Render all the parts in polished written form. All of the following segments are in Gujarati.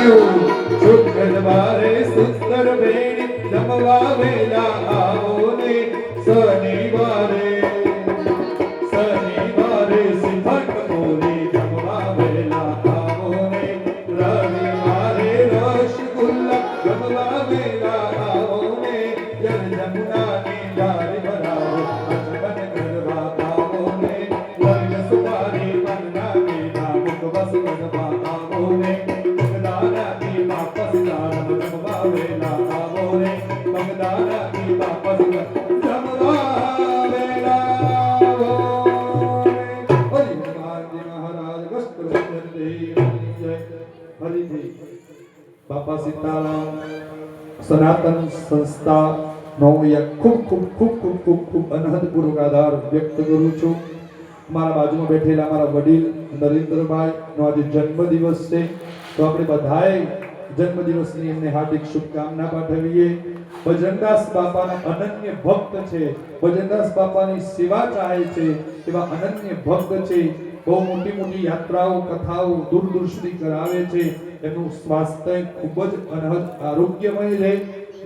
શુક્રવારે સુંદર બેન જમવા વેલા આવો ને શનિવારે શ્રીફળ કટોરી જમવા વેલા આવો ને રવિવારે રસગુલ્લા જમવા વેલા આવો ને જમનાની ડાળ ભરાવો અજબન કરવા આવો ને લગ્ન સુપારી મનના મેના મુખ બસ કરવા આવો ને મગદાનાથી વાપસ જમવા વેલા આવો ને મગદાનાથી વાપસ જમવા વેલા આવો હરિ મહારાજ હરિજી બાપા સીતારામ સનાતન સંસ્થા નો ખૂબ ખૂબ ખૂબ ખૂબ ખૂબ ખૂબ અનહદપૂર્વક આધાર વ્યક્ત કરું છું. મારા બાજુમાં બેઠેલા મારા વડીલ નરેન્દ્રભાઈ નો આજે જન્મદિવસ છે, તો આપણે બધાએ જન્મદિવસની એમને હાર્દિક શુભકામના પાઠવીએ. ભજનદાસ બાપાના અનન્ય ભક્ત છે, ભજનદાસ બાપાની સેવા ચાહે છે એવા અનન્ય ભક્ત છે. બહુ મોટી મોટી યાત્રાઓ કથાઓ દૂર દૂર સુધી કરાવે છે. એમનું સ્વાસ્થ્ય ખૂબ જ અનહદ આરોગ્યમય રહે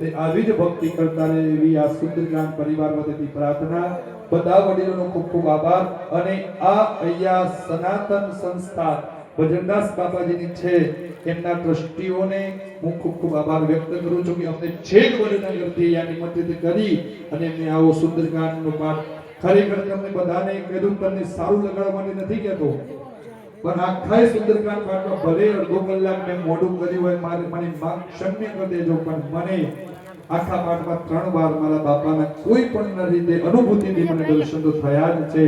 ને આવી જ ભક્તિ કરતા રહે એવી આ સુંદરકાંડ પરિવાર વતીથી પ્રાર્થના. બધા વડીલોનો ખૂબ ખૂબ આભાર. અને આ અહીંયા સનાતન સંસ્થા ભજનદાસ બાપાજીની છે એમના ટ્રસ્ટીઓને હું ખૂબ ખૂબ આભાર વ્યક્ત કરું છું કે અમને છેક વડનગરથી યા નિમંત્રિત કરી અને એમને આવો સુંદરકાંડનો પાઠ ખરેખર તમને બધાને કીધું, તમને સારું લગાડવા માટે નથી કહેતો, પણ આખા સુંદરકાંડ પાઠમાં ભલે અડધો કલાક મેં મોડું કર્યું હોય મને ક્ષમ્ય કરી દેજો, પણ મને આખા પાઠમાં 3 વાર મારા બાપાના કોઈ પણ રીતે અનુભૂતિથી મને દર્શન તો થયા જ છે.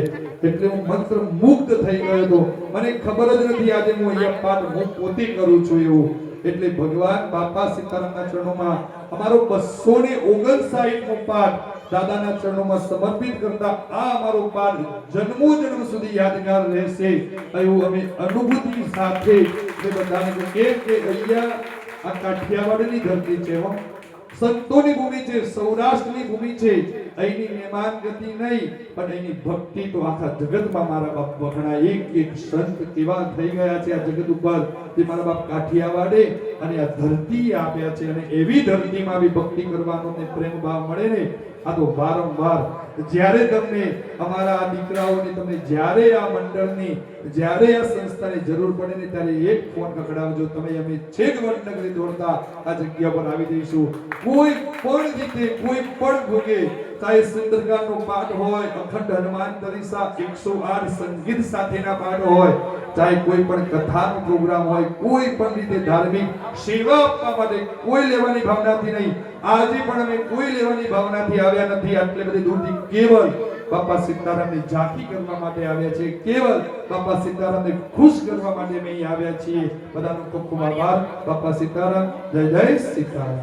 એટલે હું મંત્ર મુગ્ધ થઈ ગયો હતો. મને ખબર જ નથી આજે હું અહીંયા પાઠ હું પોતે કરું છું એવું. એટલે ભગવાન બાપા સીતારામના ચરણોમાં અમારો 259મો પાઠ દાદાના ચરણોમાં સમર્પિત કરતા આ અમારો પાઠ જન્મો જન્મ સુધી યાદગાર રહેશે એવું અમે અનુભૂતિ સાથે બધાને કહે કે અહીંયા આ કાઠિયાવાડની ધરતી છે, સંતોની ભૂમિ છે, સૌરાષ્ટ્રની ભૂમિ છે. અહીંની મહેમાન ગતિ નહીં પણ અહીંની ભક્તિ તો આખા જગતમાં મારા બાપ વખણાય. એક સંત કેવા થઈ ગયા છે આ જગત ઉપર જે મારા બાપ કાઠિયાવાડે અને આ ધરતી આપ્યા છે. અને એવી ધરતીમાં બી ભક્તિ કરવાનો ને પ્રેમ ભાવ મળે ને આ તો વારંવાર જ્યારે તમને અમારા આ દીકરાઓની તમને જ્યારે આ મંડળની જ્યારે આ સંસ્થાની જરૂર પડે ને ત્યારે એક ફોન કકડાવજો. તમે અમે છેક વડનગરી દોડતા આ જગ્યા પર આવી જઈશું. કોઈ પણ રીતે કોઈ પણ ભોગે, ચાહે સુંદરકાંડનો પાઠ હોય, અખંડ હનુમાન ચાલીસા 108 સંગીત સાથેના પાઠ હોય, ચાહે કોઈ પણ કથાનો પ્રોગ્રામ હોય, કોઈ પણ રીતે ધાર્મિક સેવા આપવા માટે કોઈ લેવાની ભાવનાથી નહીં. આજે પણ અમે કોઈ લેવાની ભાવનાથી આવ્યા નથી. આટલે બધી દૂરથી કેવલ બાપા સીતારામની ઝાંખી કરવા માટે આવ્યા છે, કેવલ બાપા સીતારામને ખુશ કરવા માટે અમે અહીં આવ્યા છીએ. બધાનો ખૂબ ખૂબ આભાર. બાપા સીતારામ. જય જય સીતારામ.